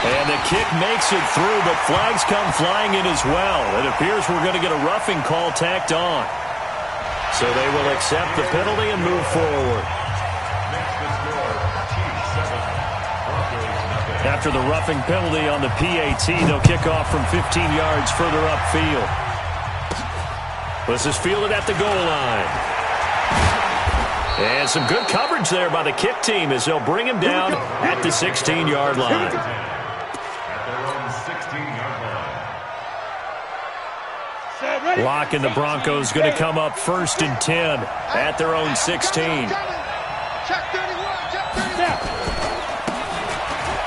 And the kick makes it through, but flags come flying in as well. It appears we're going to get a roughing call tacked on. So they will accept the penalty and move forward. After the roughing penalty on the PAT, they'll kick off from 15 yards further upfield. This is fielded at the goal line. And some good coverage there by the kick team as they'll bring him down at the 16-yard line. Lock and the Broncos going to come up 1st and 10 at their own 16.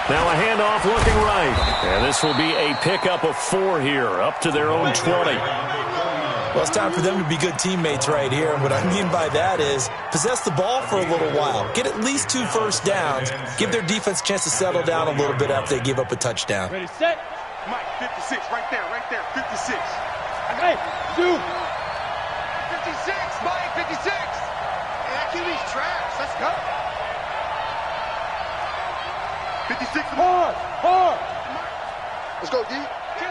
Now a handoff looking right. And this will be a pickup of 4 here, up to their own 20. Well, it's time for them to be good teammates right here. And what I mean by that is possess the ball for a little while. Get at least 2 first downs. Give their defense a chance to settle down a little bit after they give up a touchdown. Ready, set. Mike, 56, right there, 56. Hey, 2. 56, Mike, 56. Hey, that QB's trash. Let's go. 56. Hard. Let's go, D. Kill.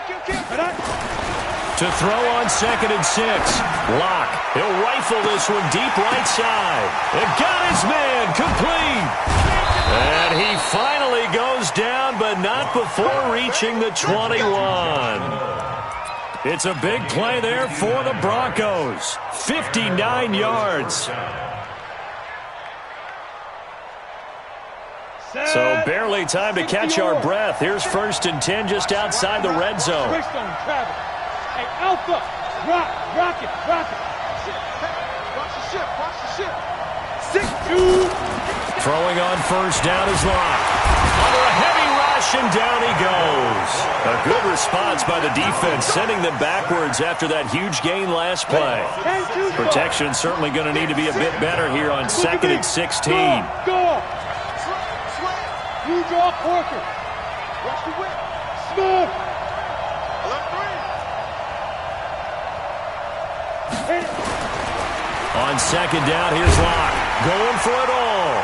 To throw on 2nd and 6. Lock. He'll rifle this one deep right side. And got his man complete. And he finally goes down, but not before reaching the 21. It's a big play there for the Broncos. 59 yards. So barely time to catch our breath. Here's 1st and 10 just outside the red zone. Hey, Alpha, rock it. Watch the ship. 6-2. Throwing on 1st down is Lock. Under a heavy rush, and down he goes. A good response by the defense, sending them backwards after that huge gain last play. Protection certainly going to need to be a bit better here on 2nd and 16. Go. You draw Porker. Watch the whip. Smooth. On 2nd down, here's Lock. Going for it all.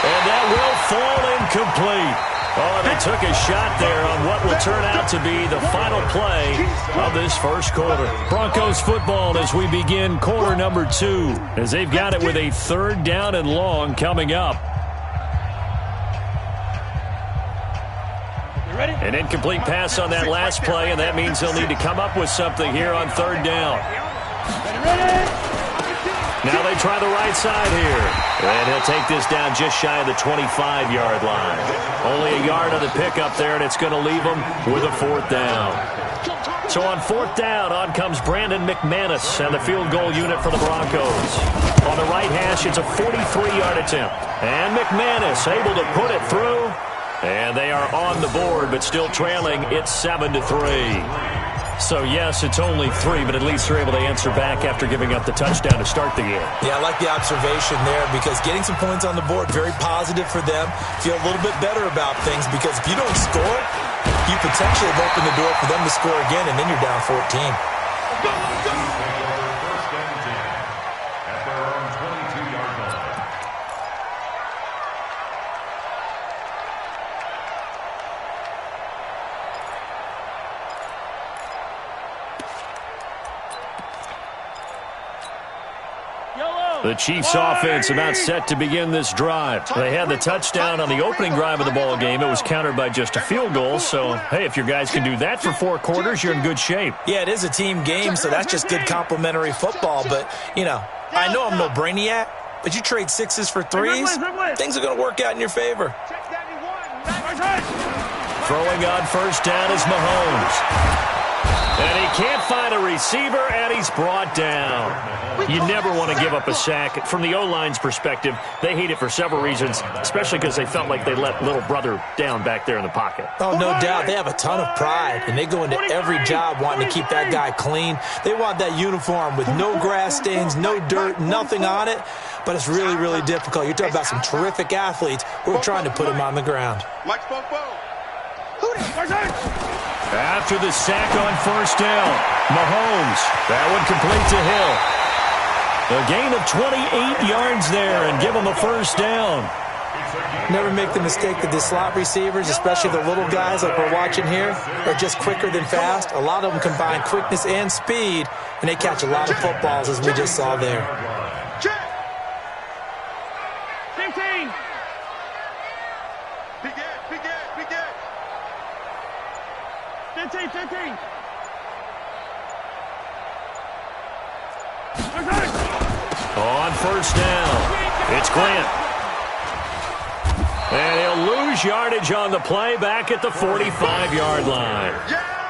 And that will fall incomplete. Oh, they took a shot there on what will turn out to be the final play of this first quarter. Broncos football as we begin quarter number 2, as they've got it with a 3rd down and long coming up. An incomplete pass on that last play, and that means they'll need to come up with something here on 3rd down. Now they try the right side here. And he'll take this down just shy of the 25-yard line. Only a yard on the pickup there, and it's going to leave them with a 4th down. So on 4th down, on comes Brandon McManus and the field goal unit for the Broncos. On the right hash, it's a 43-yard attempt. And McManus able to put it through. And they are on the board, but still trailing. It's 7-3. So, yes, it's only 3, but at least they're able to answer back after giving up the touchdown to start the game. Yeah, I like the observation there because getting some points on the board, very positive for them. Feel a little bit better about things because if you don't score, you potentially have opened the door for them to score again, and then you're down 14. Let's go. The Chiefs offense about set to begin this drive. They had the touchdown on the opening drive of the ball game. It was countered by just a field goal. So, hey, if your guys can do that for 4 quarters, you're in good shape. Yeah, it is a team game, so that's just good complimentary football. But, you know, I know I'm no brainiac, but you trade 6s for 3s, things are going to work out in your favor. Throwing on 1st down is Mahomes. And he can't find a receiver, and he's brought down. You never want to give up a sack. From the O-line's perspective, they hate it for several reasons, especially because they felt like they let little brother down back there in the pocket. Oh, no doubt. They have a ton of pride, and they go into every job wanting to keep that guy clean. They want that uniform with no grass stains, no dirt, nothing on it, but it's really, really difficult. You're talking about some terrific athletes who are trying to put him on the ground. After the sack on 1st down, Mahomes, that one complete to Hill. A gain of 28 yards there and give him a 1st down. Never make the mistake that the slot receivers, especially the little guys like we're watching here, are just quicker than fast. A lot of them combine quickness and speed, and they catch a lot of footballs, as we just saw there. 15. Big Ed, Big Ed, Big Ed. 15. On first down, it's Grant. And he'll lose yardage on the play back at the 45-yard line.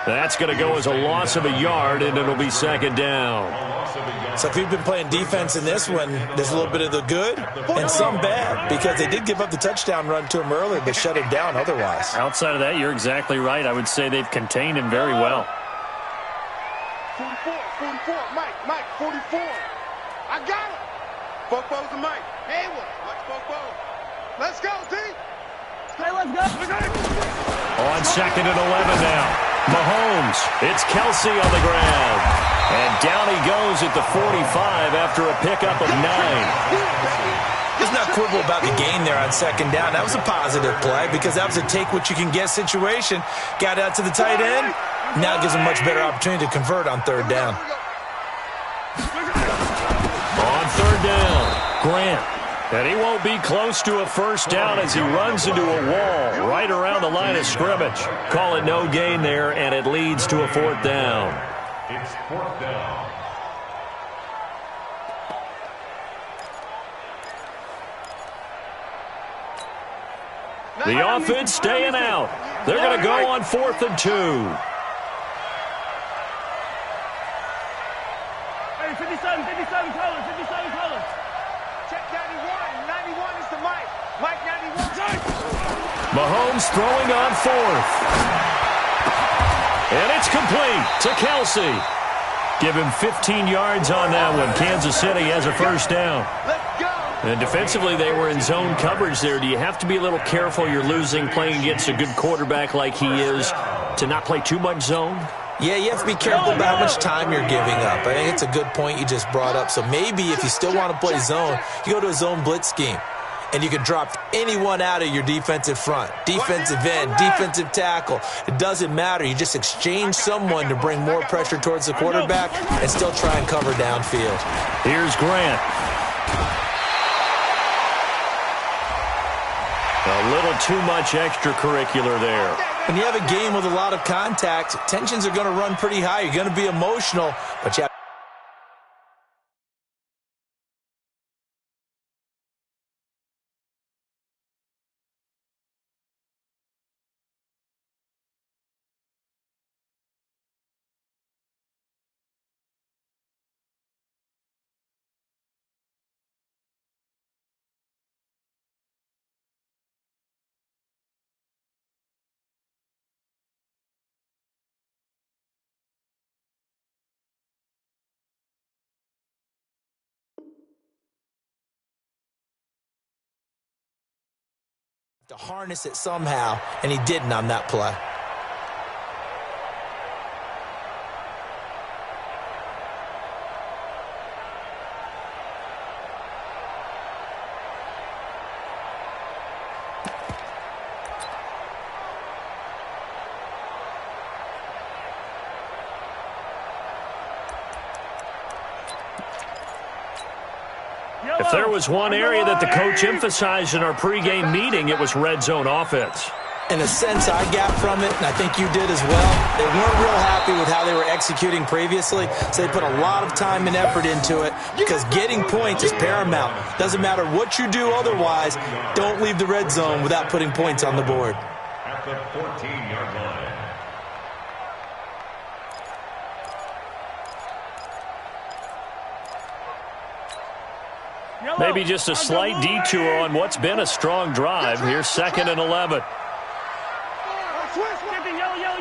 That's going to go as a loss of a yard, and it'll be second down. So if you've been playing defense in this one, there's a little bit of the good and some bad, because they did give up the touchdown run to him earlier, but shut him down otherwise. Outside of that, you're exactly right. I would say they've contained him very well. 44, Mike, 44. I got him. Football's the Mike. Haywood. Watch Football. Let's go, D. Hey, let's go. On second and 11 now. Mahomes. It's Kelsey on the ground. And down he goes at the 45 after a pickup of 9. Let's not quibble about the gain there on second down. That was a positive play because that was a take-what-you-can-get situation. Got out to the tight end. Now it gives him a much better opportunity to convert on third down. On third down, Grant. And he won't be close to a first down as he runs into a wall right around the line of scrimmage. Call it no gain there, and it leads to a fourth down. It's fourth down. The offense staying out. They're going to go on 4th and 2. Hey, 57 colors. Check 91. 91 is the Mike. Mike 91. Mahomes throwing on 4th. And it's complete to Kelsey. Give him 15 yards on that one. Kansas City has a first down. Let's go. And defensively, they were in zone coverage there. Do you have to be a little careful? You're losing playing against a good quarterback like he is to not play too much zone? Yeah, you have to be careful about how much time you're giving up. I think it's a good point you just brought up. So maybe if you still want to play zone, you go to a zone blitz scheme. And you can drop anyone out of your defensive front. Defensive end, defensive tackle. It doesn't matter. You just exchange someone to bring more pressure towards the quarterback and still try and cover downfield. Here's Grant. A little too much extracurricular there. When you have a game with a lot of contact, tensions are going to run pretty high. You're going to be emotional, but you have to harness it somehow, and he didn't on that play. If there was one area that the coach emphasized in our pregame meeting, it was red zone offense. In a sense, I got from it, and I think you did as well. They weren't real happy with how they were executing previously, so they put a lot of time and effort into it because getting points is paramount. Doesn't matter what you do otherwise, don't leave the red zone without putting points on the board. At the 14-yard line. Maybe just a slight detour on what's been a strong drive. Here's 2nd and 11. Yellow. 99.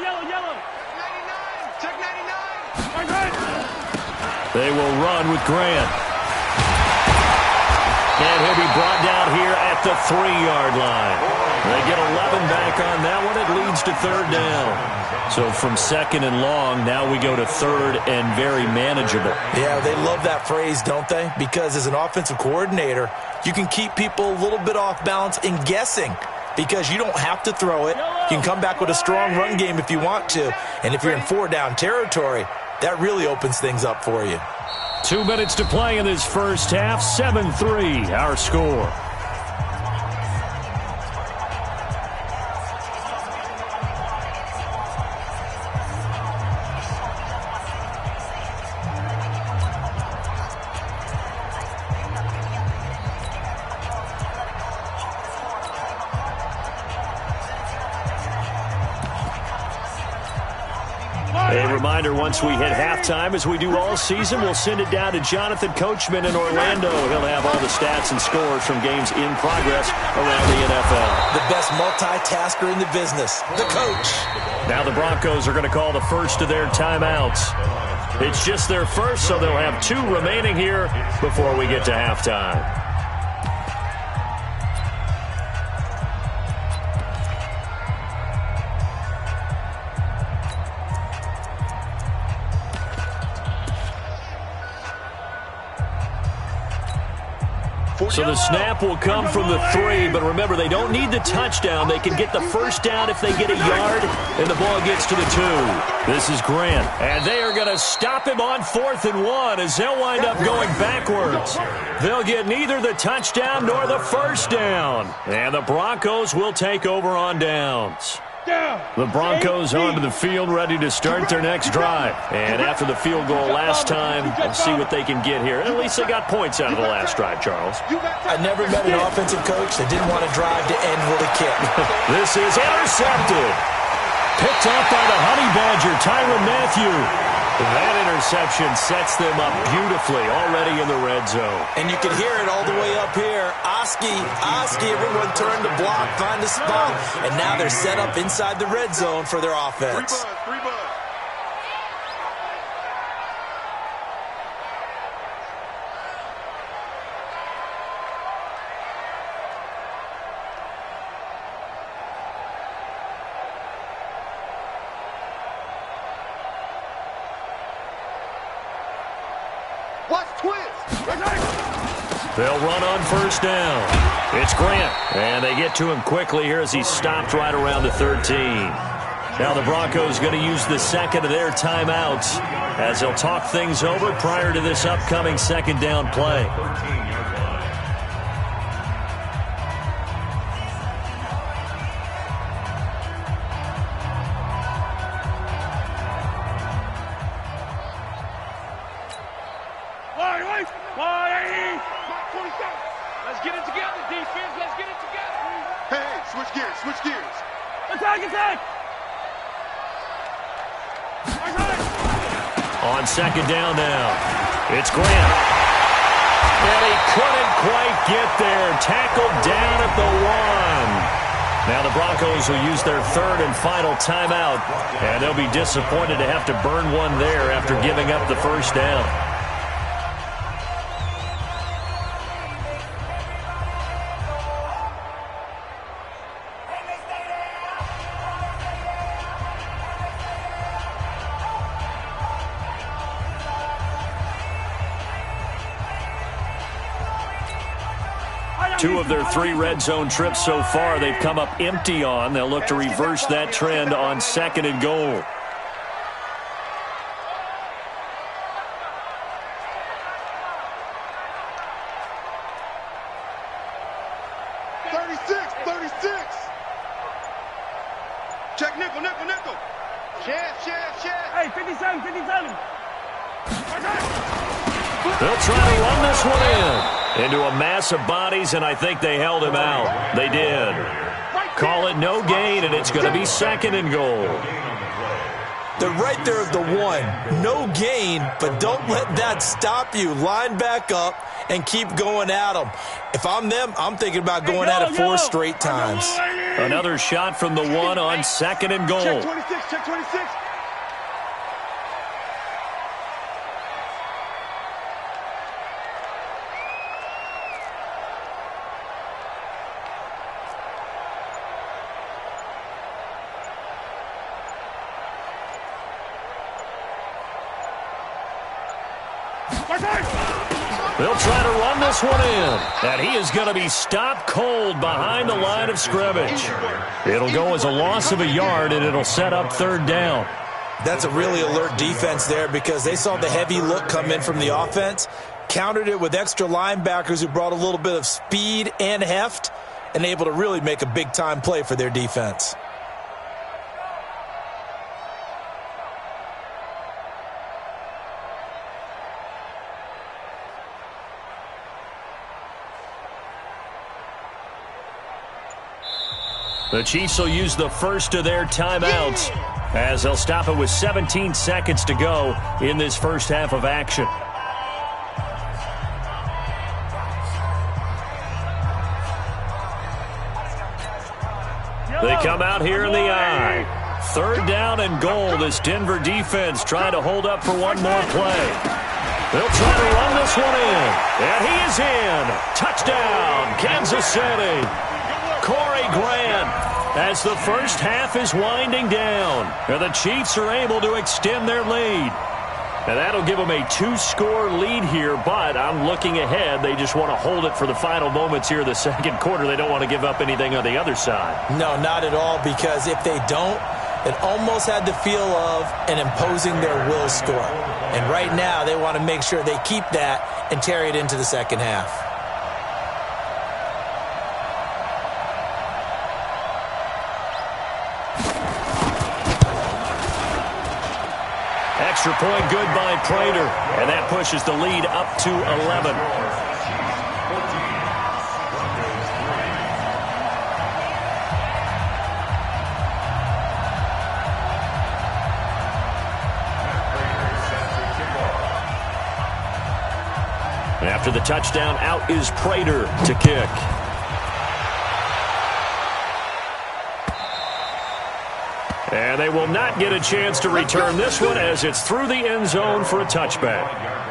Check 99. They will run with Grant. And he'll be brought down here at the 3-yard line. They get 11 back on that one. It leads to third down. So from second and long, now we go to third and very manageable. Yeah, they love that phrase, don't they? Because as an offensive coordinator, you can keep people a little bit off balance and guessing because you don't have to throw it. You can come back with a strong run game if you want to. And if you're in four-down territory, that really opens things up for you. 2 minutes to play in this first half. 7-3, our score. A reminder, once we hit halftime, as we do all season, we'll send it down to Jonathan Coachman in Orlando. He'll have all the stats and scores from games in progress around the NFL. The best multitasker in the business, the coach. Now the Broncos are going to call the first of their timeouts. It's just their first, so they'll have 2 remaining here before we get to halftime. So the snap will come from the 3, but remember, they don't need the touchdown. They can get the first down if they get a yard, and the ball gets to the 2. This is Grant, and they are going to stop him on 4th and 1 as they'll wind up going backwards. They'll get neither the touchdown nor the first down, and the Broncos will take over on downs. The Broncos onto the field, ready to start their next drive. And after the field goal last time, we'll see what they can get here. At least they got points out of the last drive, Charles. I never met an offensive coach that didn't want to drive to end with a kick. This is intercepted. Picked off by the Honey Badger, Tyrann Mathieu. That interception sets them up beautifully already in the red zone. And you can hear it all the way up here. Oski, everyone turned to block, find a spot, and now they're set up inside the red zone for their offense. Free buzz. Watch twist. They'll run on first down. It's Grant, and they get to him quickly here as he's stopped right around the 13. Now the Broncos going to use the second of their timeouts as they'll talk things over prior to this upcoming second down play. Let's get it together, defense. Let's get it together. Hey, switch gears. Attack. On second down now, it's Grant. And he couldn't quite get there. Tackled down at the 1. Now the Broncos will use their third and final timeout, and they'll be disappointed to have to burn one there after giving up the first down. Two of their 3 red zone trips so far, they've come up empty on. They'll look to reverse that trend on second and goal. Check nickel. Share. Hey, 57. They'll try to run this one in into a mass of bodies, and I think they held him out. They did. Call it no gain, and it's going to be second and goal. They're right there at the 1. No gain, but don't let that stop you. Line back up and keep going at them. If I'm them, I'm thinking about going at it 4 straight times. Another shot from the 1 on second and goal. Check 26. They'll try to run this one in. And he is going to be stopped cold behind the line of scrimmage. It'll go as a loss of a yard, and it'll set up third down. That's a really alert defense there because they saw the heavy look come in from the offense, countered it with extra linebackers who brought a little bit of speed and heft, and able to really make a big-time play for their defense. The Chiefs will use the first of their timeouts as they'll stop it with 17 seconds to go in this first half of action. They come out here in the eye. Third down and goal. This Denver defense trying to hold up for one more play. They'll try to run this one in. And he is in. Touchdown, Kansas City. Corey Grant, as the first half is winding down. And the Chiefs are able to extend their lead. And that'll give them a 2-score lead here, but I'm looking ahead. They just want to hold it for the final moments here of the second quarter. They don't want to give up anything on the other side. No, not at all, because if they don't, it almost had the feel of an imposing their will score. And right now, they want to make sure they keep that and carry it into the second half. Extra point good by Prater, and that pushes the lead up to 11. After the touchdown, out is Prater to kick. And they will not get a chance to return this one as it's through the end zone for a touchback.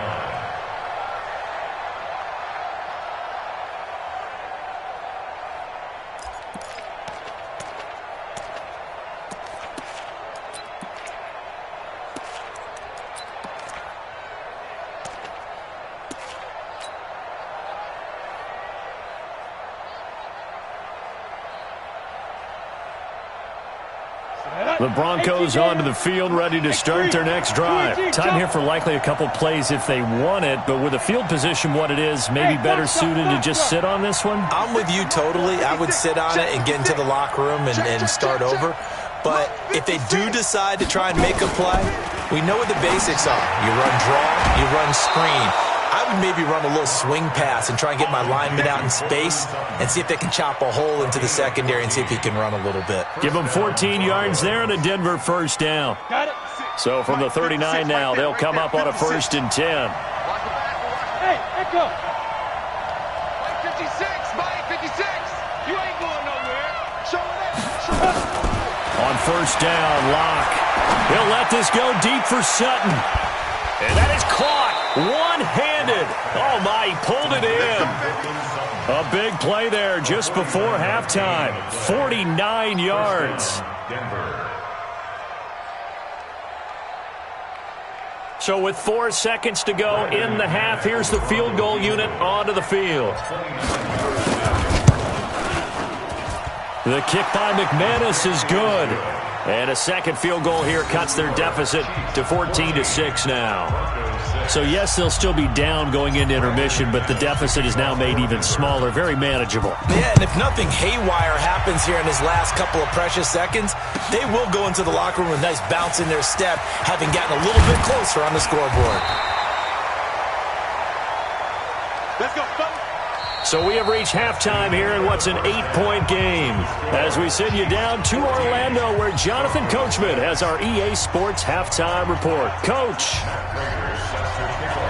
The Broncos onto the field, ready to start their next drive. Time here for likely a couple plays if they want it, but with the field position what it is, maybe better suited to just sit on this one? I'm with you totally. I would sit on it and get into the locker room and start over. But if they do decide to try and make a play, we know what the basics are. You run draw, you run screen. I would maybe run a little swing pass and try and get my lineman out in space and see if they can chop a hole into the secondary and see if he can run a little bit. Give them 14 yards there and a Denver first down. Got it. So from the 39 now, they'll come up on a 1st and 10. Hey, let go. 56, Mike, 56. You ain't going nowhere. Show it up. On first down, Locke. He'll let this go deep for Sutton. And that is caught. One-handed. Oh, my, he pulled it in. A big play there just before halftime. 49 yards. So with 4 seconds to go in the half, here's the field goal unit onto the field. The kick by McManus is good. And a second field goal here cuts their deficit to 14-6 now. So, yes, they'll still be down going into intermission, but the deficit is now made even smaller, very manageable. Yeah, and if nothing haywire happens here in his last couple of precious seconds, they will go into the locker room with a nice bounce in their step, having gotten a little bit closer on the scoreboard. Let's go, fellas. So we have reached halftime here in what's an 8-point game. As we send you down to Orlando, where Jonathan Coachman has our EA Sports halftime report. Coach.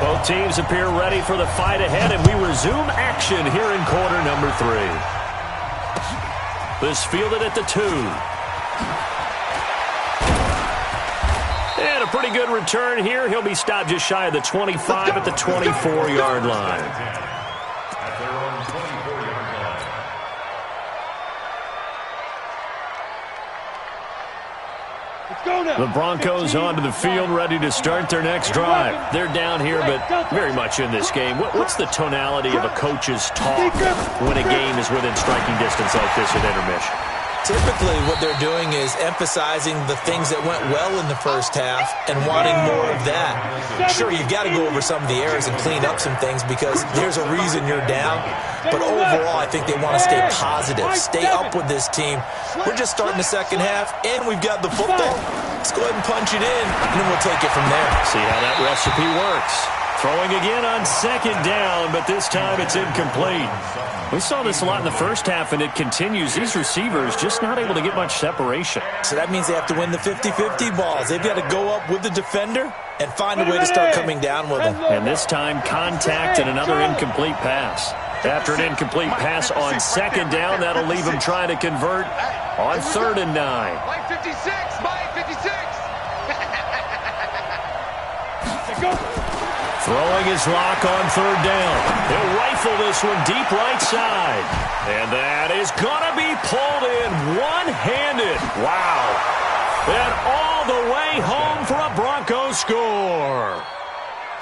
Both teams appear ready for the fight ahead, and we resume action here in quarter number 3. This fielded at the 2. And a pretty good return here. He'll be stopped just shy of the 25 at the 24-yard line. The Broncos onto the field, ready to start their next drive. They're down here, but very much in this game. What's the tonality of a coach's talk when a game is within striking distance like this at intermission? Typically, what they're doing is emphasizing the things that went well in the first half and wanting more of that. Sure, you've got to go over some of the errors and clean up some things because there's a reason you're down. But overall, I think they want to stay positive, stay up with this team. We're just starting the second half, and we've got the football. Let's go ahead and punch it in, and then we'll take it from there. See how that recipe works. Throwing again on second down, but this time it's incomplete. We saw this a lot in the first half, and it continues. These receivers just not able to get much separation. So that means they have to win the 50-50 balls. They've got to go up with the defender and find a way to start coming down with them. And this time, contact and another incomplete pass. After an incomplete pass on second down, that'll leave him trying to convert on 3rd and 9. By 56, by 56. Throwing his lock on 3rd down. He'll rifle this one deep right side. And that is going to be pulled in one-handed. Wow. And all the way home for a Broncos score.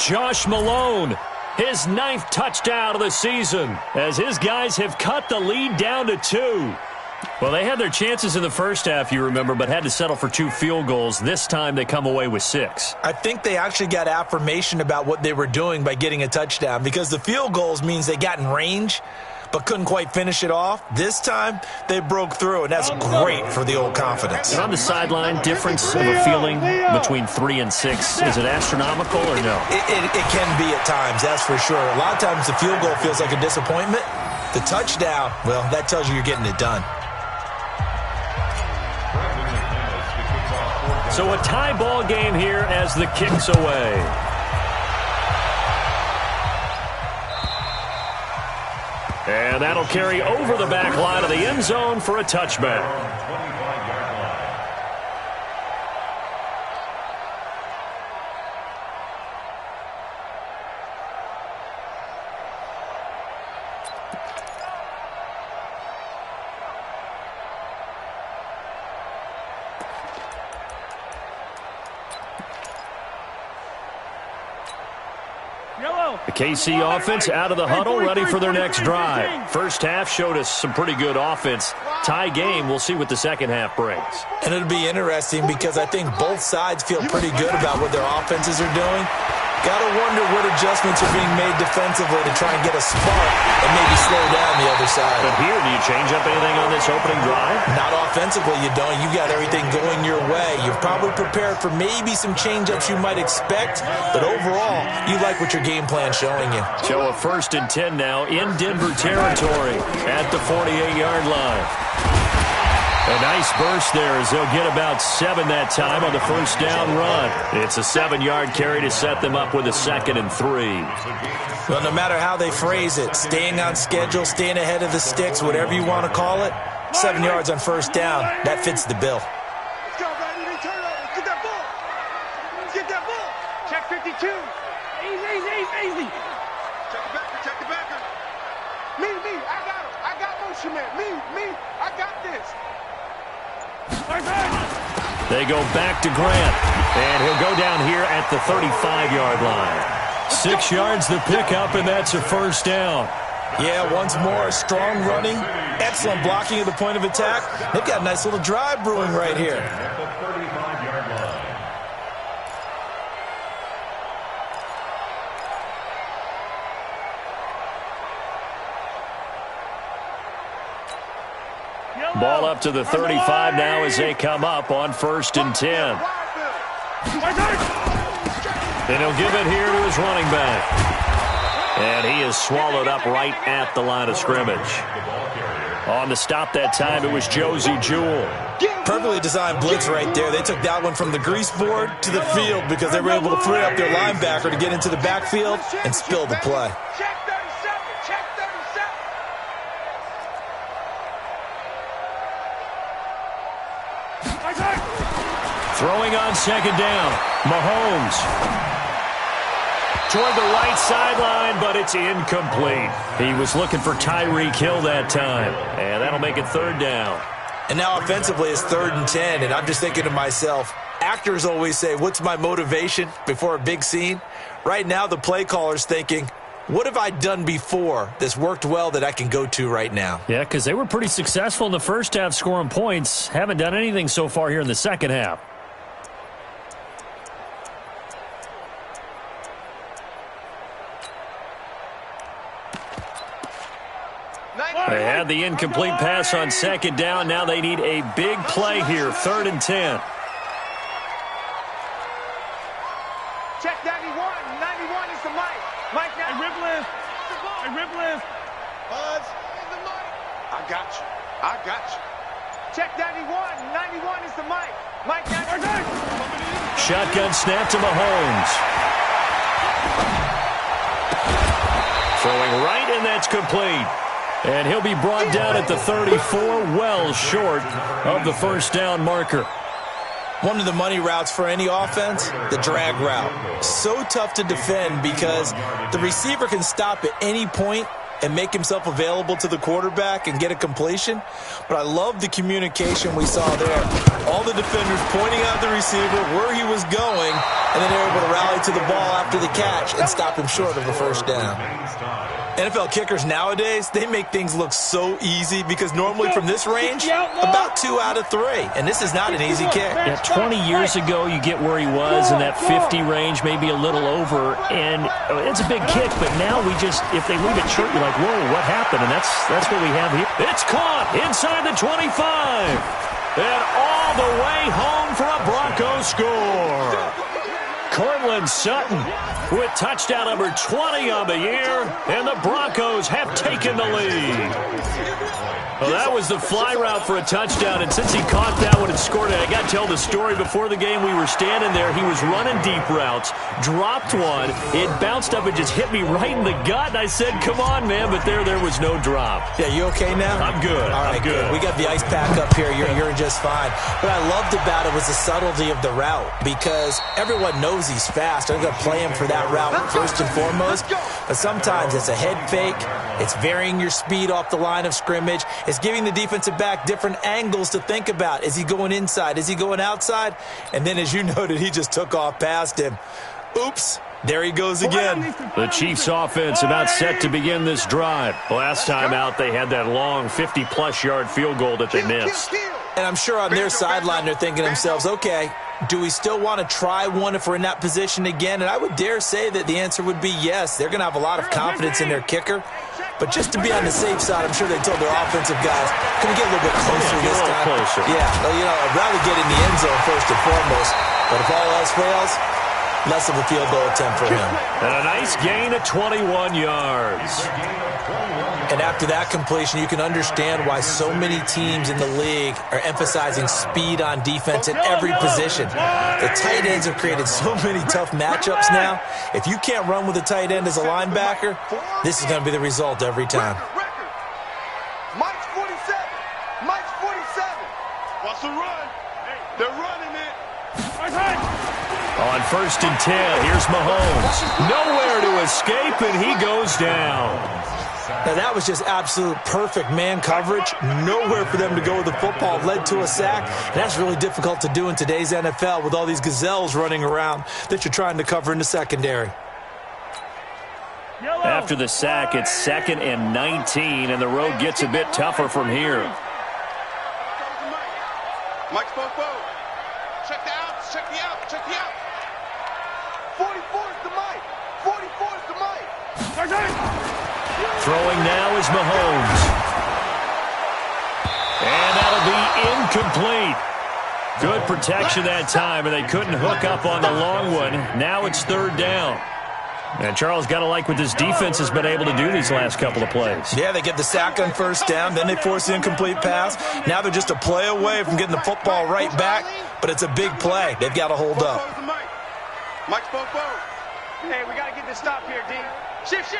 Josh Malone, his 9th touchdown of the season, as his guys have cut the lead down to 2. Well, they had their chances in the first half, you remember, but had to settle for 2 field goals. This time they come away with 6. I think they actually got affirmation about what they were doing by getting a touchdown because the field goals means they got in range but couldn't quite finish it off. This time, they broke through, and that's great for the old confidence. And on the sideline, difference of a feeling between 3 and 6, is it astronomical or no? It can be at times, that's for sure. A lot of times the field goal feels like a disappointment. The touchdown, well, that tells you you're getting it done. So a tie ball game here as the kick's away. And that'll carry over the back line of the end zone for a touchback. The KC offense out of the huddle, ready for their next drive. First half showed us some pretty good offense. Tie game, we'll see what the second half brings. And it'll be interesting because I think both sides feel pretty good about what their offenses are doing. Got to wonder what adjustments are being made defensively to try and get a spark and maybe slow down the other side. But here, do you change up anything on this opening drive? Not offensively, you don't. You got everything going your way. You've probably prepared for maybe some change-ups you might expect, but overall, you like what your game plan's showing you. So a 1st and 10 now in Denver territory at the 48-yard line. A nice burst there as they'll get about 7 that time on the first down run. It's a 7-yard carry to set them up with a 2nd and 3. Well, no matter how they phrase it, staying on schedule, staying ahead of the sticks, whatever you want to call it, 7 yards on first down, that fits the bill. Let's go, baby. Turn over. Let's get that ball. Let's get that ball. Check 52. Easy. Check the backer. Me. I got him. I got motion man. Me. I got this. They go back to Grant, and he'll go down here at the 35-yard line. 6 yards the pickup, and that's a first down. Yeah, once more, strong running, excellent blocking at the point of attack. They've got a nice little drive brewing right here. At the 35-yard line. Ball up to the 35 now as they come up on 1st and 10. And he'll give it here to his running back. And he is swallowed up right at the line of scrimmage. On the stop that time, it was Josie Jewell. Perfectly designed blitz right there. They took that one from the grease board to the field because they were able to free up their linebacker to get into the backfield and spill the play. Check 37. Check 37. Throwing on second down, Mahomes. Toward the right sideline, but it's incomplete. He was looking for Tyreek Hill that time, and that'll make it 3rd down. And now offensively it's 3rd and 10, and I'm just thinking to myself, actors always say, what's my motivation before a big scene? Right now the play caller's thinking, what have I done before that's worked well that I can go to right now? Yeah, because they were pretty successful in the first half scoring points. Haven't done anything so far here in the second half. They had the incomplete pass on 2nd down. Now they need a big play here, 3rd and 10. Check 91. 91 is the mic. Mike now. Hey, Riplis. Hey, Riplis. Buzz. I got you. I got you. Check 91. 91 is the mic. Mike now. Shotgun snap to Mahomes. Throwing right, and that's complete. And he'll be brought down at the 34, well short of the 1st down marker. One of the money routes for any offense, the drag route. So tough to defend because the receiver can stop at any point and make himself available to the quarterback and get a completion. But I love the communication we saw there. All the defenders pointing out the receiver, where he was going, and then they're able to rally to the ball after the catch and stop him short of a 1st down. NFL kickers nowadays, they make things look so easy because normally from this range, about 2 out of 3. And this is not an easy kick. Yeah, 20 years ago, you get where he was in that 50 range, maybe a little over. And it's a big kick, but now we just, if they leave it short, you're like, whoa, what happened? And that's what we have here. It's caught inside the 25. And all the way home for a Broncos score. Cortland Sutton with touchdown number 20 on the year, and the Broncos have taken the lead. Well, that was the fly route for a touchdown, and since he caught that one and scored it, I got to tell the story. Before the game, we were standing there. He was running deep routes, dropped one. It bounced up and just hit me right in the gut, and I said, come on, man, but there was no drop. Yeah, you okay now? I'm good. All right, I'm good. We got the ice pack up here. You're just fine. What I loved about it was the subtlety of the route because everyone knows he's fast. They're going to play him for that route first and foremost, but sometimes it's a head fake. It's varying your speed off the line of scrimmage. It's giving the defensive back different angles to think about. Is he going inside? Is he going outside? And then, as you noted, he just took off past him. Oops. There he goes again. The Chiefs offense about set to begin this drive. Last time out, they had that long 50-plus yard field goal that they missed. And I'm sure on their sideline they're thinking to themselves, okay, do we still want to try one if we're in that position again? And I would dare say that the answer would be yes. They're going to have a lot of confidence in their kicker. But just to be on the safe side, I'm sure they told their offensive guys, can we get a little bit closer this time? Closer. Yeah, well, I'd rather get in the end zone first and foremost. But if all else fails, less of a field goal attempt for him. And a nice gain of 21 yards. And after that completion, you can understand why so many teams in the league are emphasizing speed on defense at every position. The tight ends have created so many tough matchups now. If you can't run with a tight end as a linebacker, this is going to be the result every time. Mike's 47. Mike's 47. What's the run? They're running it. On 1st and 10, here's Mahomes. Nowhere to escape, and he goes down. Now, that was just absolute perfect man coverage. Nowhere for them to go with the football. Led to a sack. And that's really difficult to do in today's NFL with all these gazelles running around that you're trying to cover in the secondary. After the sack, it's 2nd and 19, and the road gets a bit tougher from here. Mike's Popo. Check the outs. Check the out. Check the out. 44 is the Mike. 44 is the Mike. Throwing now is Mahomes. And that'll be incomplete. Good protection that time, and they couldn't hook up on the long one. Now it's 3rd down. And Charles, got to like what this defense has been able to do these last couple of plays. Yeah, they get the sack on 1st down, then they force the incomplete pass. Now they're just a play away from getting the football right back, but it's a big play. They've got to hold up. Mike's Popo. Hey, we got to get this stop here, D. Shift.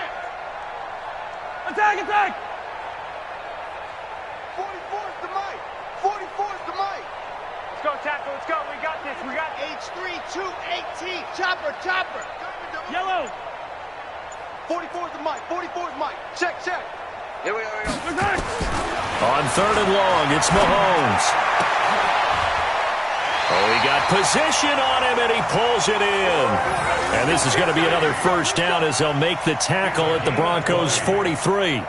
Attack. 44 is the Mike. 44 is the Mike. Let's go, tackle. Let's go. We got this. We got H3-2-18. Chopper. yellow. 44 is the Mike. 44 is Mike. Check. Here we go. On 3rd and long, it's Mahomes. Oh, he got position on him, and he pulls it in. And this is going to be another first down as they'll make the tackle at the Broncos' 43.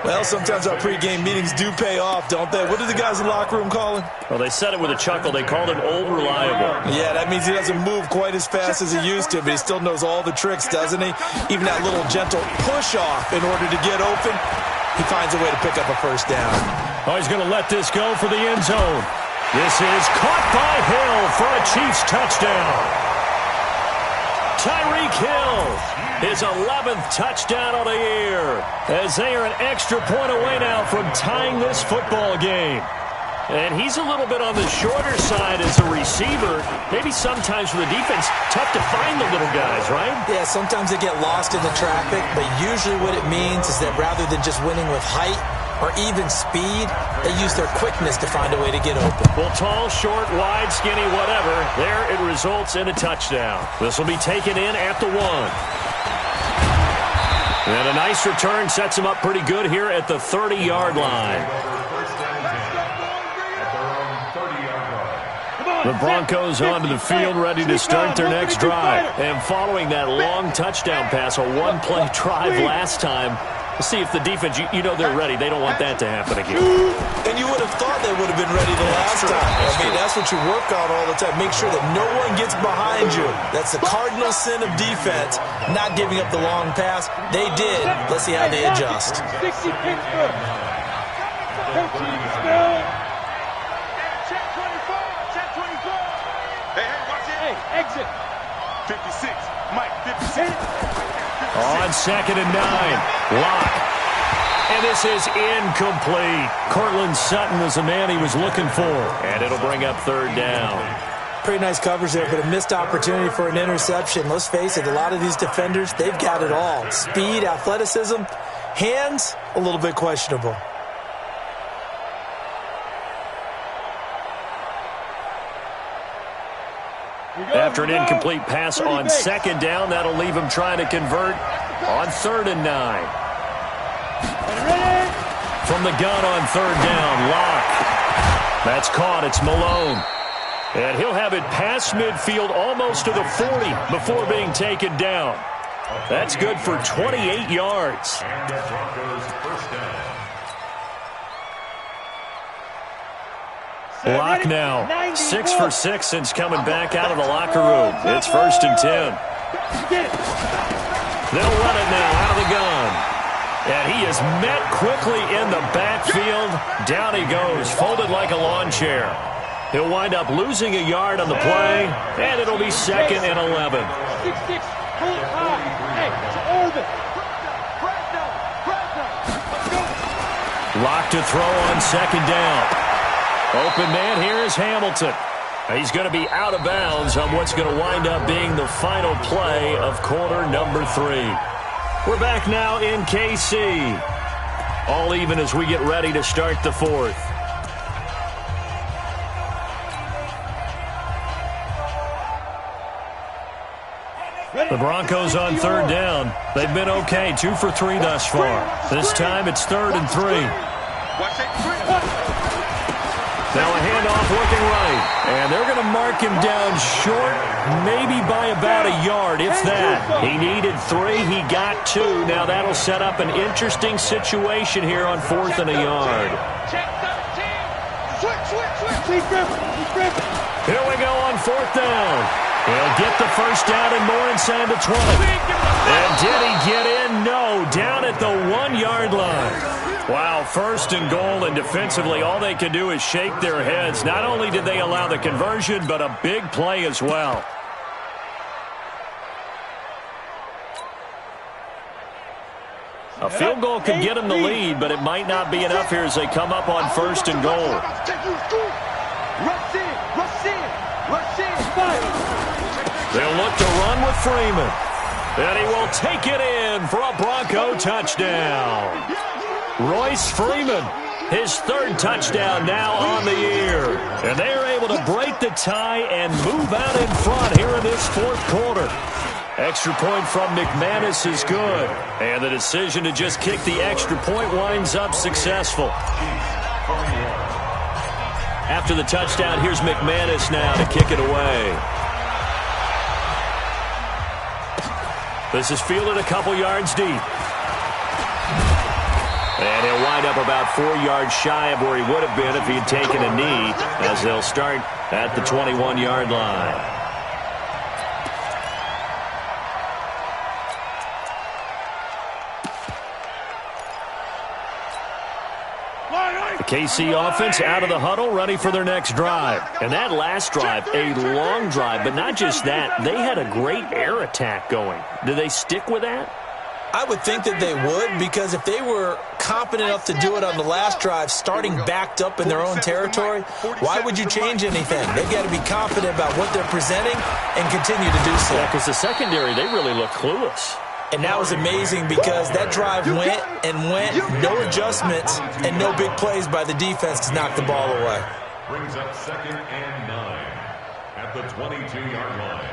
Well, sometimes our pregame meetings do pay off, don't they? What do the guys in the locker room call him? Well, they said it with a chuckle. They called him old reliable. Yeah, that means he doesn't move quite as fast as he used to, but he still knows all the tricks, doesn't he? Even that little gentle push-off in order to get open, he finds a way to pick up a first down. Oh, he's going to let this go for the end zone. This is caught by Hill for a Chiefs touchdown. Tyreek Hill, his 11th touchdown of the year, as they are an extra point away now from tying this football game. And he's a little bit on the shorter side as a receiver. Maybe sometimes for the defense, tough to find the little guys, right? Yeah, sometimes they get lost in the traffic, but usually what it means is that rather than just winning with height or even speed, they use their quickness to find a way to get open. Well, tall, short, wide, skinny, whatever, there it results in a touchdown. This will be taken in at the 1. And a nice return sets him up pretty good here at the 30-yard line. The Broncos onto the field, ready to start their next drive. And following that long touchdown pass, a one-play drive last time, we'll see if the defense, you know they're ready. They don't want that to happen again. And you would have thought they would have been ready the last time. That's what you work on all the time. Make sure that no one gets behind you. That's the cardinal sin of defense, not giving up the long pass. They did. Let's see how they adjust. 60 Pittsburgh. Exit. 56. Mike, 56. On 2nd and 9. Lock. And this is incomplete. Cortland Sutton was the man he was looking for. And it'll bring up 3rd down. Pretty nice coverage there, but a missed opportunity for an interception. Let's face it, a lot of these defenders, they've got it all. Speed, athleticism, hands, a little bit questionable. After an incomplete pass on 2nd down, that'll leave him trying to convert on 3rd and 9. From the gun on 3rd down, Lock. That's caught. It's Malone. And he'll have it past midfield almost to the 40 before being taken down. That's good for 28 yards. And the Broncos first down. Lock now, 6 for 6 since coming back out of the locker room. It's 1st and 10. They'll run it now out of the gun. And he is met quickly in the backfield. Down he goes, folded like a lawn chair. He'll wind up losing a yard on the play, and it'll be 2nd and 11. 6-6, pull it high. Hey, it's Irvin. Lock to throw on 2nd down. Open man here is Hamilton. He's going to be out of bounds on what's going to wind up being the final play of quarter number 3. We're back now in KC. All even as we get ready to start the 4th. The Broncos on 3rd down. They've been okay, 2 for 3 thus far. This time it's 3rd and 3. Now a handoff looking right. And they're going to mark him down short, maybe by about a yard, if that. He needed 3. He got 2. Now that'll set up an interesting situation here on 4th and a yard. Here we go on 4th down. He'll get the first down and more inside the 20. And did he get in? No. Down at the 1-yard line. Wow, 1st and goal, and defensively all they can do is shake their heads. Not only did they allow the conversion, but a big play as well. A field goal could get them the lead, but it might not be enough here as they come up on 1st and goal. They'll look to run with Freeman. And he will take it in for a Bronco touchdown. Royce Freeman, his 3rd touchdown now on the year. And they are able to break the tie and move out in front here in this 4th quarter. Extra point from McManus is good. And the decision to just kick the extra point winds up successful. After the touchdown, here's McManus now to kick it away. This is fielded a couple yards deep. And he'll wind up about 4 yards shy of where he would have been if he had taken a knee, as they'll start at the 21-yard line. The KC offense out of the huddle, ready for their next drive. And that last drive, a long drive, but not just that, they had a great air attack going. Do they stick with that? I would think that they would, because if they were competent enough to do it on the last drive, starting backed up in their own territory, why would you change anything? They've got to be confident about what they're presenting and continue to do so. Yeah, because the secondary, they really look clueless. And that was amazing because that drive went and went, no adjustments, and no big plays by the defense to knock the ball away. Brings up 2nd and 9 at the 22-yard line.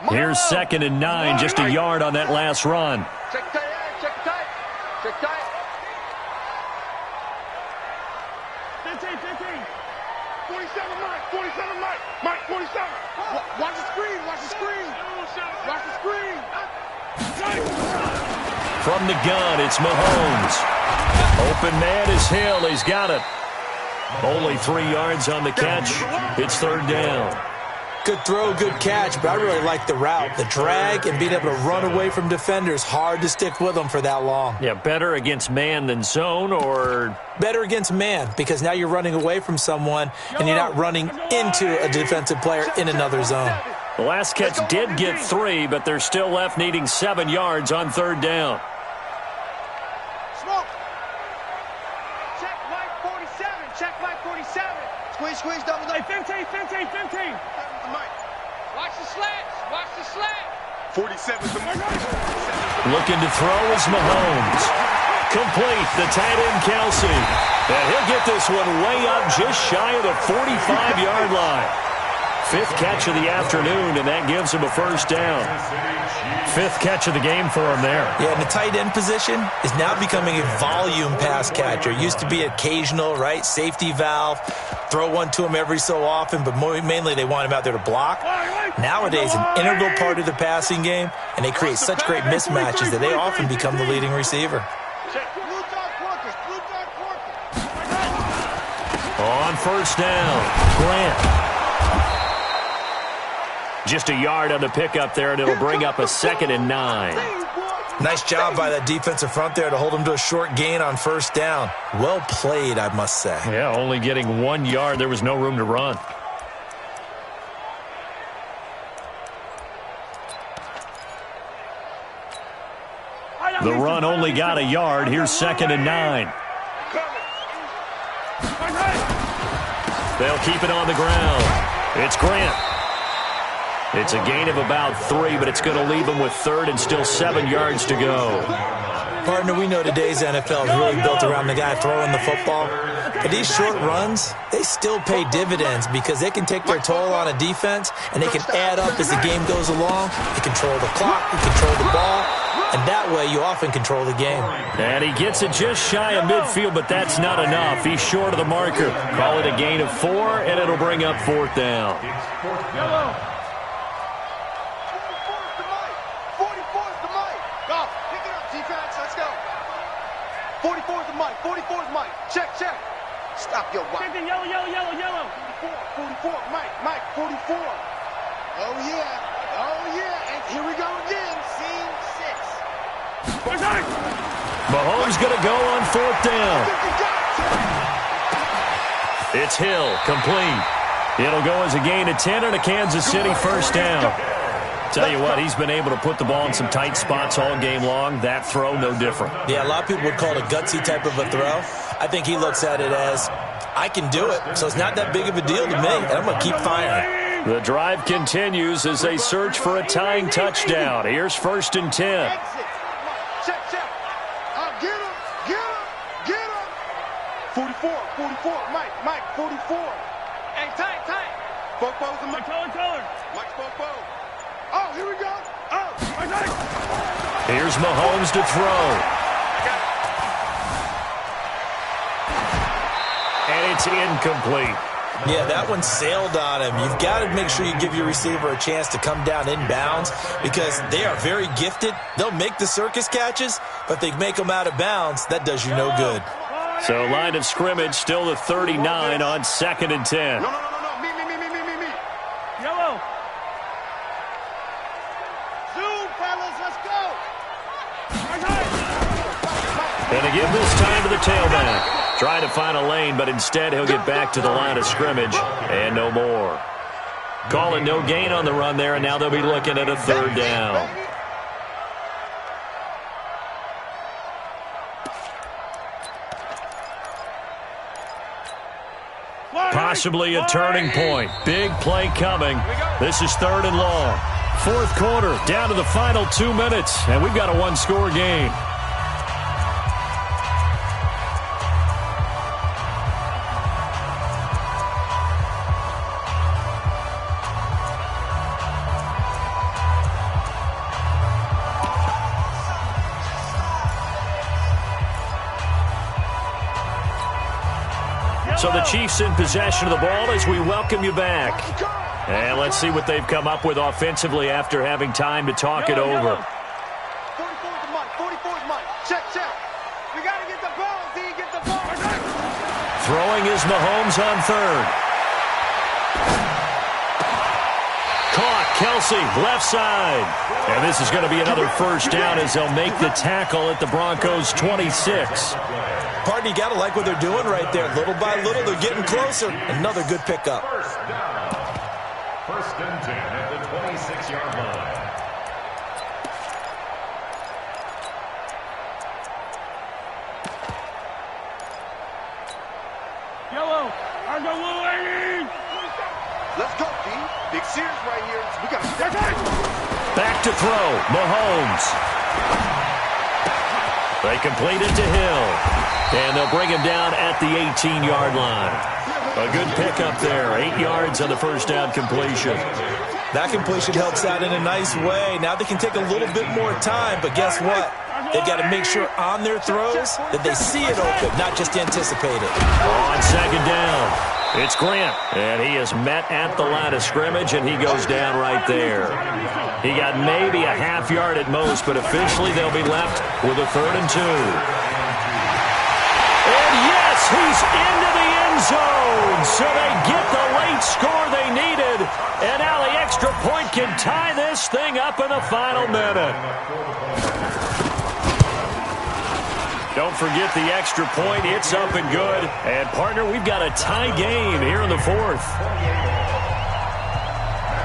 Here's 2nd and 9, just a yard on that last run. Check tight, check tight, check tight. 15, 47, Mike, 47, Mike, Mike, 47. Watch the screen, watch the screen, watch the screen. From the gun, it's Mahomes. Open man is Hill, he's got it. Only 3 yards on the catch. It's 3rd down. Good throw, good catch, but I really like the route. The drag and being able to run away from defenders, hard to stick with them for that long. Yeah, better against man than zone, or? Better against man, because now you're running away from someone and you're not running into a defensive player in another zone. The last catch did get 3, but they're still left needing 7 yards on 3rd down. Smoke. Check Mike 47, check Mike 47. Squeeze, double. Hey, 15. Watch the slants, watch the slant. 47's the mark. Looking to throw is Mahomes. Complete, the tight end Kelsey. And he'll get this one way up just shy of the 45-yard line. 5th catch of the afternoon, and that gives him a 1st down. 5th catch of the game for him there. Yeah, and the tight end position is now becoming a volume pass catcher. It used to be occasional, right? Safety valve. Throw one to him every so often, but mainly they want him out there to block. Nowadays, an integral part of the passing game, and they create such great mismatches that they often become the leading receiver. On 1st down, Grant. Just a yard on the pickup there, and it'll bring up a 2nd and 9. Nice job by that defensive front there to hold him to a short gain on 1st down. Well played, I must say. Yeah, only getting 1 yard. There was no room to run. The run only got a yard. Here's 2nd and 9. They'll keep it on the ground. It's Grant. It's a gain of about 3, but it's going to leave them with 3rd and still 7 yards to go. Partner, we know today's NFL is really built around the guy throwing the football. But these short runs, they still pay dividends because they can take their toll on a defense, and they can add up as the game goes along. They control the clock, they control the ball, and that way you often control the game. And he gets it just shy of midfield, but that's not enough. He's short of the marker. Call it a gain of 4, and it'll bring up 4th down. Check. Stop your watch. Yellow. 44, Mike, 44. Oh, yeah. And here we go again. Scene 6. Mahomes going to go on 4th down. It's Hill, complete. It'll go as a gain of 10 and a Kansas City 1st down. Tell you what, he's been able to put the ball in some tight spots all game long. That throw, no different. Yeah, a lot of people would call it a gutsy type of a throw. I think he looks at it as, I can do it, so it's not that big of a deal to me, and I'm going to keep firing. The drive continues as they search for a tying touchdown. Here's 1st and 10. Check. Get him. 44, Mike, 44. Hey, tight. Bofo's and Mike. Color. Mike's Bofo. Oh, here we go. Oh, Mike. Here's Mahomes to throw. And it's incomplete. Yeah, that one sailed on him. You've got to make sure you give your receiver a chance to come down inbounds because they are very gifted. They'll make the circus catches, but if they make them out of bounds, that does you no good. So line of scrimmage still the 39 on 2nd and 10. No. Me. Yellow. Zoom, fellas, let's go. And to give this time to the tailback. Trying to find a lane, but instead he'll get back to the line of scrimmage and no more. Calling no gain on the run there, and now they'll be looking at a 3rd down. Possibly a turning point. Big play coming. This is 3rd and long. 4th quarter, down to the final 2 minutes, and we've got a 1-score game. So the Chiefs in possession of the ball as we welcome you back. And let's see what they've come up with offensively after having time to talk it over. 44's Mike. Check. We got to get the ball, D. Get the ball. Throwing is Mahomes on 3rd. Caught, Kelsey, left side. And this is going to be another 1st down as they'll make the tackle at the Broncos' 26. Partner, you got to like what they're doing right there. Little by little, they're getting closer. Another good pickup. 1st and 10 at the 26-yard line. Yellow. Argo Lane. Let's go, D. Big series right here. We got to step Back to throw, Mahomes. They complete it to Hill. And they'll bring him down at the 18-yard line. A good pickup there. 8 yards on the 1st down completion. That completion helps out in a nice way. Now they can take a little bit more time, but guess what? They've got to make sure on their throws that they see it open, not just anticipate it. On 2nd down, it's Grant. And he is met at the line of scrimmage, and he goes down right there. He got maybe a half yard at most, but officially they'll be left with a 3rd and 2. And yes, he's into the end zone. So they get the late score they needed. And now the extra point can tie this thing up in the final minute. Don't forget the extra point. It's up and good. And, partner, we've got a tie game here in the 4th.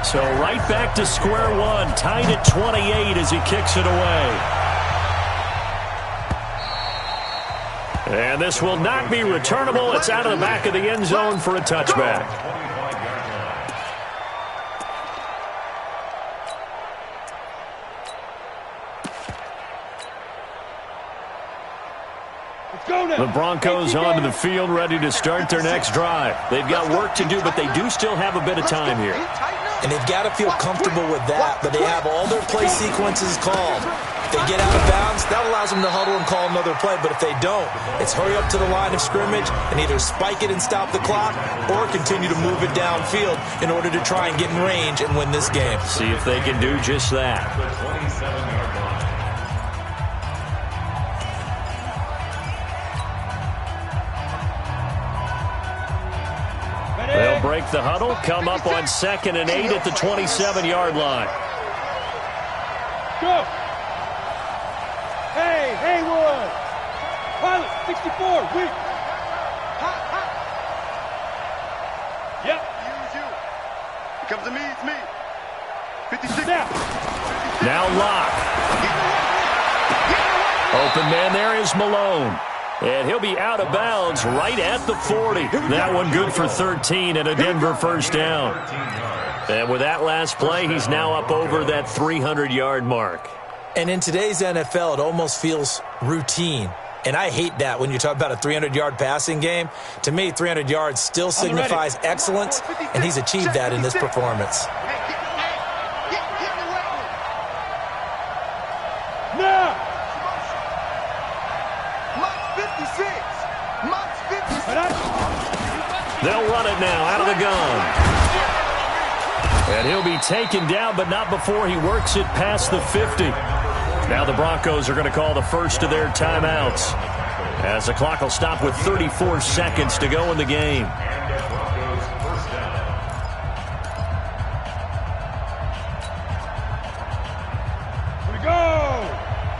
So right back to square one. Tied at 28 as he kicks it away. And this will not be returnable. It's out of the back of the end zone for a touchback. The Broncos onto the field, ready to start their next drive. They've got work to do, but they do still have a bit of time here. And they've got to feel comfortable with that, but they have all their play sequences called. If they get out of bounds, that allows them to huddle and call another play, but if they don't, it's hurry up to the line of scrimmage and either spike it and stop the clock or continue to move it downfield in order to try and get in range and win this game. See if they can do just that. The 27-yard line. They'll break the huddle, come up on 2nd and 8 at the 27-yard line. Go. Hey, Haywood. Pilot, 64, weak. Yep. You. It comes to me, it's me. 56. Now Locke. Open man there is Malone. And he'll be out of bounds right at the 40. That one good for 13 and a Denver 1st down. And with that last play, he's now up over that 300-yard mark. And in today's NFL, it almost feels routine. And I hate that when you talk about a 300-yard passing game. To me, 300 yards still signifies excellence, and he's achieved that in this performance. They'll run it now out of the gun. And he'll be taken down, but not before he works it past the 50. Now the Broncos are going to call the first of their timeouts, as the clock will stop with 34 seconds to go in the game. Here we go!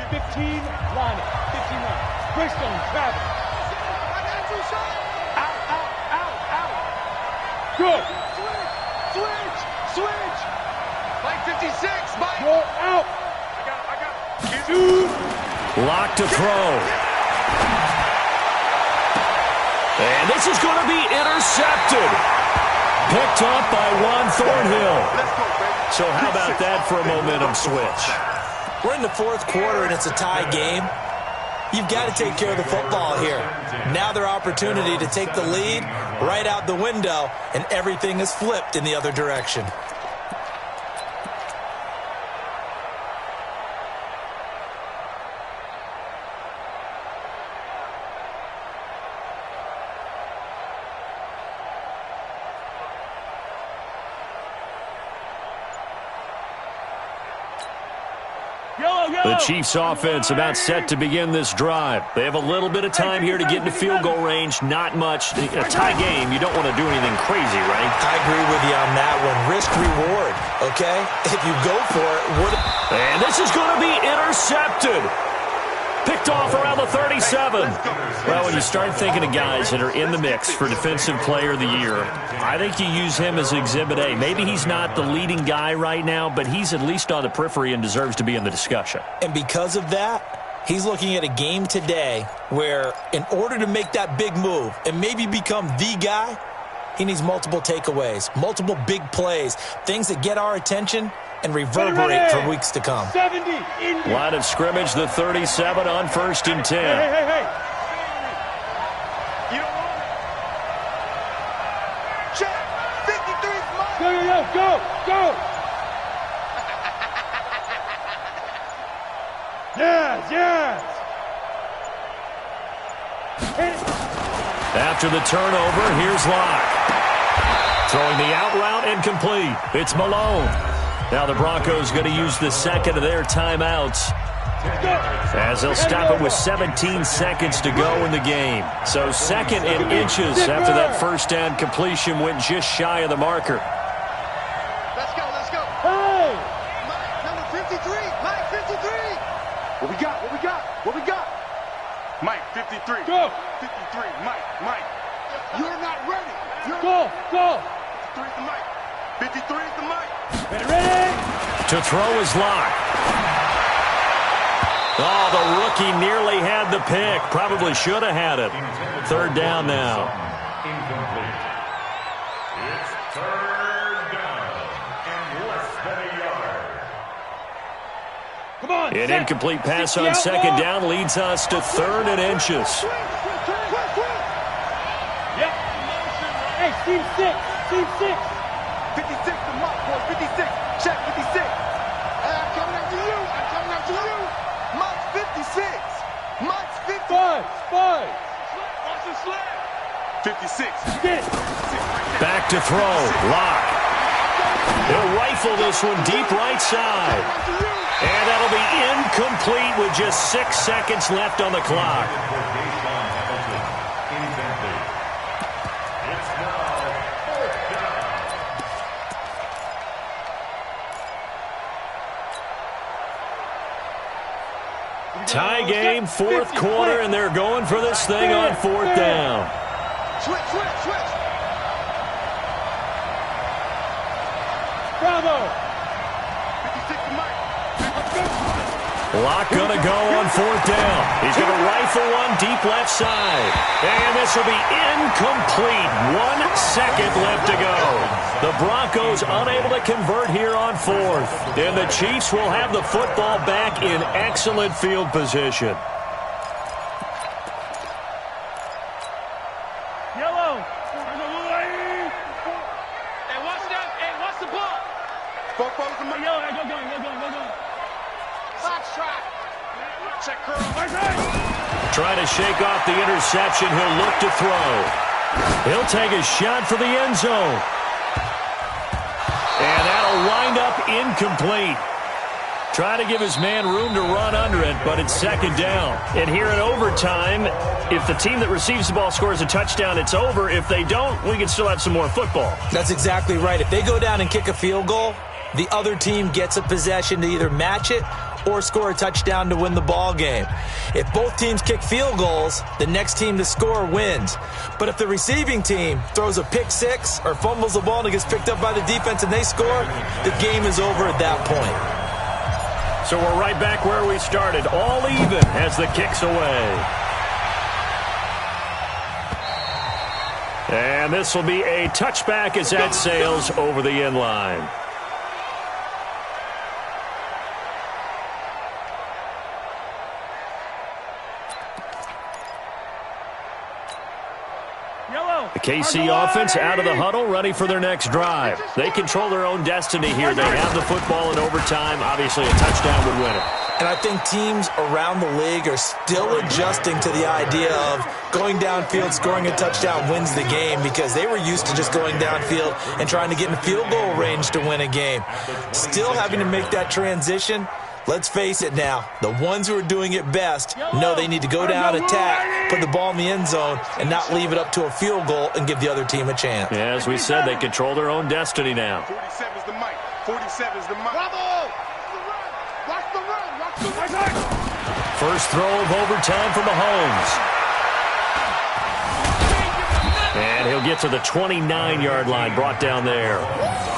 15, line it. 15 line. Greystone, Travis. Good. Switch. Mike 56, Mike. Go out. I got it. Lock to throw. And this is going to be intercepted. Picked up by Juan Thornhill. So how about that for a momentum switch? We're in the fourth quarter, and it's a tie game. You've got to take care of the football here. Now their opportunity to take the lead right out the window, and everything is flipped in the other direction. The Chiefs offense about set to begin this drive. They have a little bit of time here to get into field goal range. Not much. A tie game, you don't want to do anything crazy, right? I agree with you on that one. Risk-reward, okay? If you go for it, And this is going to be intercepted. Picked off around the 37. Well, when you start thinking of guys that are in the mix for Defensive Player of the Year, I think you use him as Exhibit A. Maybe he's not the leading guy right now, but he's at least on the periphery and deserves to be in the discussion. And because of that, he's looking at a game today where in order to make that big move and maybe become the guy, he needs multiple takeaways, multiple big plays, things that get our attention and reverberate for weeks to come. 70. Line of scrimmage, the 37 on 1st and 10. Hey. You don't want it. Check. 53's mine. Go. Yes. After the turnover, here's Locke. Throwing the out route and complete. It's Malone. Now the Broncos going to use the second of their timeouts, as they'll stop it with 17 seconds to go in the game. So second in inches after that first down completion went just shy of the marker. Let's go. Hey! Mike, number 53. Mike 53. What we got? Mike 53. Go. 53. Mike. You're not ready. Go. 53 is the Mike. 53 is the Mike. Ready? To throw is Locke. Oh, the rookie nearly had the pick. Probably should have had it. Third down now. Incomplete. It's third down and less than a yard. Come on. An incomplete pass on second down leads us to third and inches. Yep. Hey, team 6. 56 to Mike, boy. 56. Check 56. I'm coming after you. Mike's 56. Mike's 50. Five. Watch the sled. 56. Get it. Back to throw. Locke. He'll rifle this one deep right side. And that'll be incomplete with just 6 seconds left on the clock. Tie game, fourth quarter, and they're going for this thing on fourth down. Switch. Bravo. 56 to Mike. Clock going to go on 4th down. He's going to rifle one deep left side. And this will be incomplete. 1 second left to go. The Broncos unable to convert here on 4th. And the Chiefs will have the football back in excellent field position. Yellow. Hey, watch that. Hey, watch the ball. Yellow, go. Box track. Check curl. Trying to shake off the interception. He'll look to throw. He'll take a shot for the end zone. And that'll wind up incomplete. Try to give his man room to run under it, but it's 2nd down. And here in overtime, if the team that receives the ball scores a touchdown, it's over. If they don't, we can still have some more football. That's exactly right. If they go down and kick a field goal, the other team gets a possession to either match it or score a touchdown to win the ball game. If both teams kick field goals, the next team to score wins. But if the receiving team throws a pick six or fumbles the ball and it gets picked up by the defense and they score, the game is over at that point. So we're right back where we started, all even as the kick's away. And this will be a touchback as that sails over the end line. The KC offense out of the huddle, ready for their next drive. They control their own destiny here. They have the football in overtime. Obviously, a touchdown would win it. And I think teams around the league are still adjusting to the idea of going downfield, scoring a touchdown wins the game, because they were used to just going downfield and trying to get in field goal range to win a game. Still having to make that transition. Let's face it now, the ones who are doing it best know they need to go down, attack, put the ball in the end zone, and not leave it up to a field goal and give the other team a chance. Yeah, as we said, they control their own destiny now. 47 is the mic. 47 is the mic. Bravo! Watch the run! Watch the run! First throw of overtime for Mahomes. And he'll get to the 29-yard line, brought down there.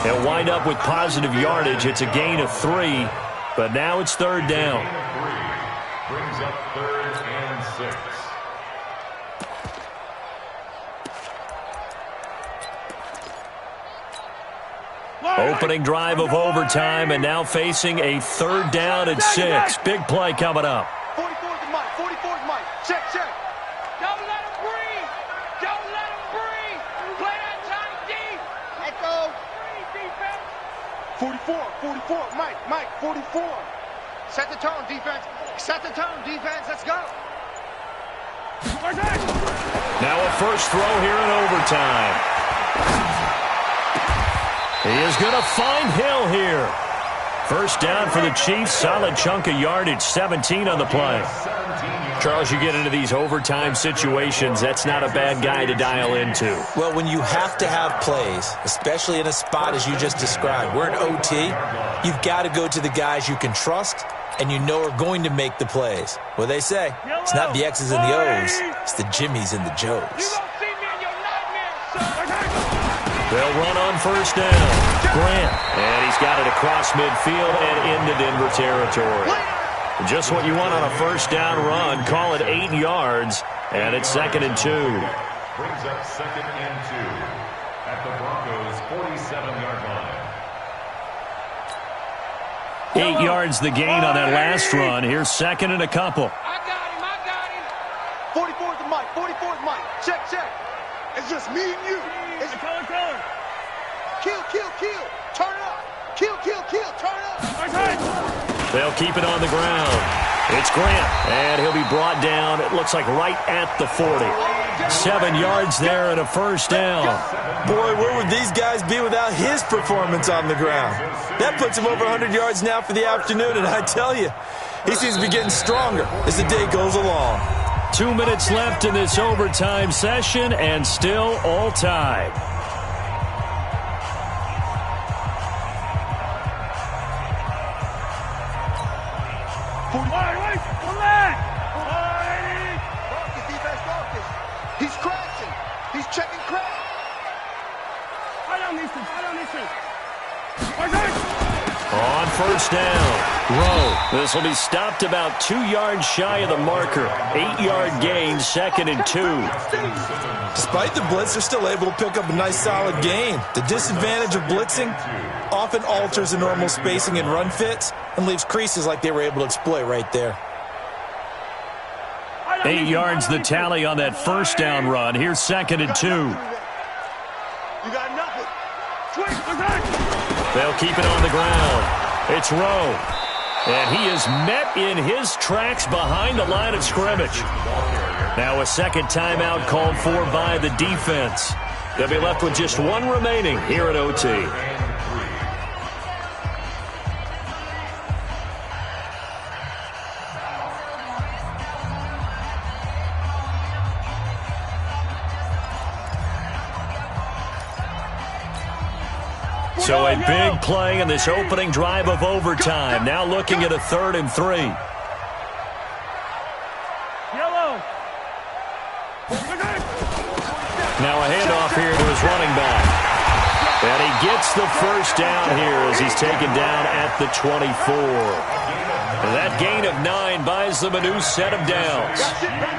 He'll wind up with positive yardage. It's a gain of 3. But now it's 3rd down. Brings up 3rd and 6. Opening drive of overtime, and now facing a 3rd down and 6. Big play coming up. 44 is the mic. 44 is the mic. Check. Don't let him breathe. Don't let him breathe. Play that tight deep. Echo. Breathe, defense. 44, Mike, 44. Set the tone, defense. Set the tone, defense. Let's go. Now a first throw here in overtime. He is going to find Hill here. First down for the Chiefs. Solid chunk of yardage, 17 on the play. Charles, you get into these overtime situations, that's not a bad guy to dial into. Well, when you have to have plays, especially in a spot as you just described, we're in OT, you've got to go to the guys you can trust and you know are going to make the plays. Well, they say, it's not the X's and the O's, it's the Jimmies and the Joes. They'll run on first down. Grant, and he's got it across midfield and into Denver territory. Just what you want on a first down run. Call it 8 yards, and it's 2nd and 2. Brings up 2nd and 2 at the Broncos' 47-yard line. 8 yards the gain on that last run. Here's 2nd and a couple. I got him. 44 is the mic. 44 is Mike. Check. It's just me and you. It's Color. kill. Turn up. Kill. Turn up. They'll keep it on the ground. It's Grant, and he'll be brought down, it looks like right at the 40. 7 yards there and a first down. Boy, where would these guys be without his performance on the ground? That puts him over 100 yards now for the afternoon, and I tell you, he seems to be getting stronger as the day goes along. 2 minutes left in this overtime session, and still all tied. He's crashing. He's checking crash. On first down, Rowe. This will be stopped about 2 yards shy of the marker. 8-yard gain, 2nd and 2. Despite the blitz, they're still able to pick up a nice solid gain. The disadvantage of blitzing often alters the normal spacing and run fits and leaves creases like they were able to exploit right there. 8 yards the tally on that first down run. Here's 2nd and 2. You got nothing. They'll keep it on the ground. It's Rowe. And he is met in his tracks behind the line of scrimmage. Now a second timeout called for by the defense. They'll be left with just one remaining here at OT. So a big play in this opening drive of overtime. Now looking at a 3rd and 3. Now a handoff here to his running back. And he gets the first down here as he's taken down at the 24. And that gain of 9 buys them a new set of downs.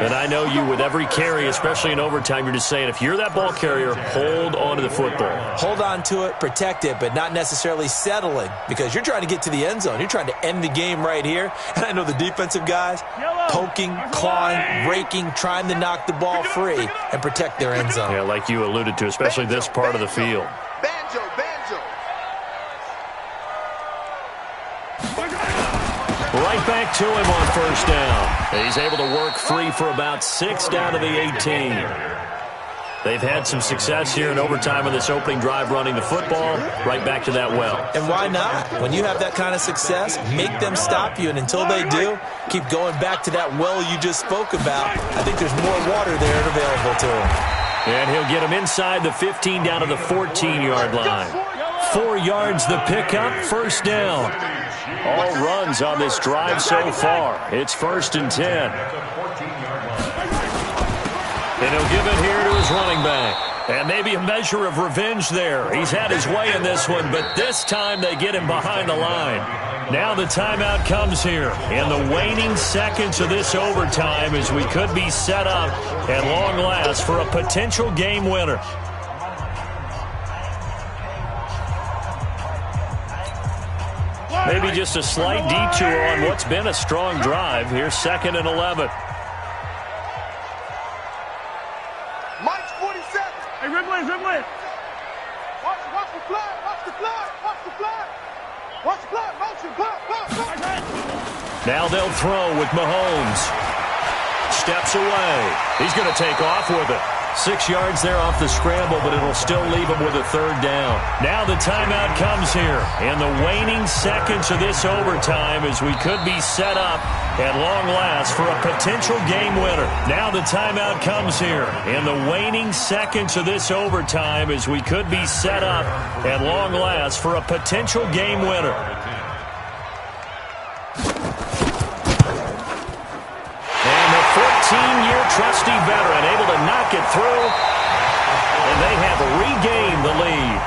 And I know you, with every carry, especially in overtime, you're just saying, if you're that ball carrier, hold on to the football. Hold on to it, protect it, but not necessarily settling, because you're trying to get to the end zone. You're trying to end the game right here. And I know the defensive guys poking, clawing, raking, trying to knock the ball free and protect their end zone. Yeah, like you alluded to, especially this part of the field. Banjo. Right back to him on first down. He's able to work free for about 6 down to the 18. They've had some success here in overtime in this opening drive running the football. Right back to that well. And why not? When you have that kind of success, make them stop you. And until they do, keep going back to that well you just spoke about. I think there's more water there available to him. And he'll get him inside the 15 down to the 14-yard line. 4 yards the pickup, first down. All runs on this drive so far. It's 1st and 10. And he'll give it here to his running back. And maybe a measure of revenge there. He's had his way in this one, but this time they get him behind the line. Now the timeout comes here in the waning seconds of this overtime as we could be set up at long last for a potential game winner. Maybe just a slight detour on what's been a strong drive. Here's 2nd and 11. Mike's 47. Hey, Ribble. Watch the flag. Motion, block. Now they'll throw with Mahomes. Steps away. He's going to take off with it. 6 yards there off the scramble, but it'll still leave him with a 3rd down. Now the timeout comes here in the waning seconds of this overtime as we could be set up at long last for a potential game winner. Now the timeout comes here in the waning seconds of this overtime as we could be set up at long last for a potential game winner. And the 14-year trusty veteran able to knock it through, and they have regained the lead.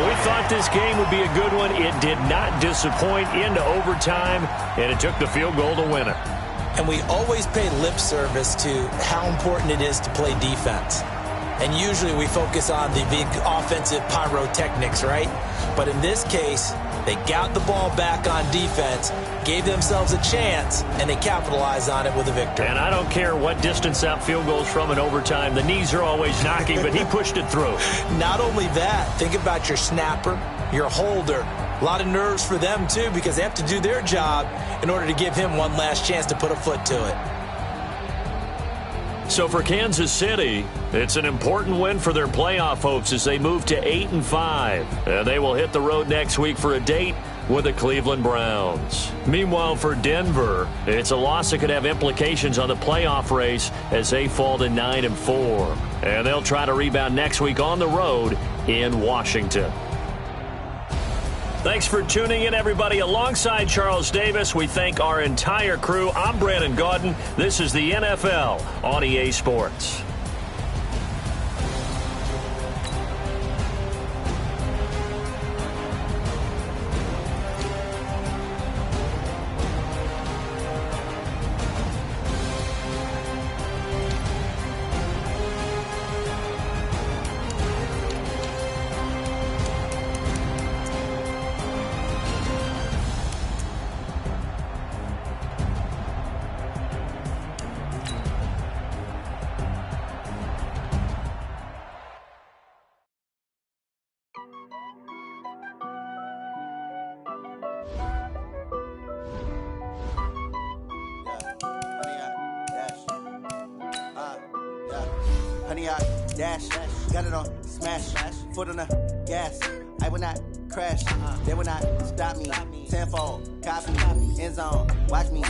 We thought this game would be a good one. It did not disappoint into overtime, and it took the field goal to win it. And we always pay lip service to how important it is to play defense. And usually we focus on the big offensive pyrotechnics, right? But in this case, they got the ball back on defense, gave themselves a chance, and they capitalized on it with a victory. And I don't care what distance that field goes from in overtime. The knees are always knocking, but he pushed it through. Not only that, think about your snapper, your holder. A lot of nerves for them, too, because they have to do their job in order to give him one last chance to put a foot to it. So for Kansas City, it's an important win for their playoff hopes as they move to 8-5. And they will hit the road next week for a date with the Cleveland Browns. Meanwhile, for Denver, it's a loss that could have implications on the playoff race as they fall to 9-4. And they'll try to rebound next week on the road in Washington. Thanks for tuning in, everybody. Alongside Charles Davis, we thank our entire crew. I'm Brandon Gaudin. This is the NFL on EA Sports. Money out, dash, got it on, smash, foot on the gas. I will not crash, they will not stop me. Tenfold, copy, end zone, watch me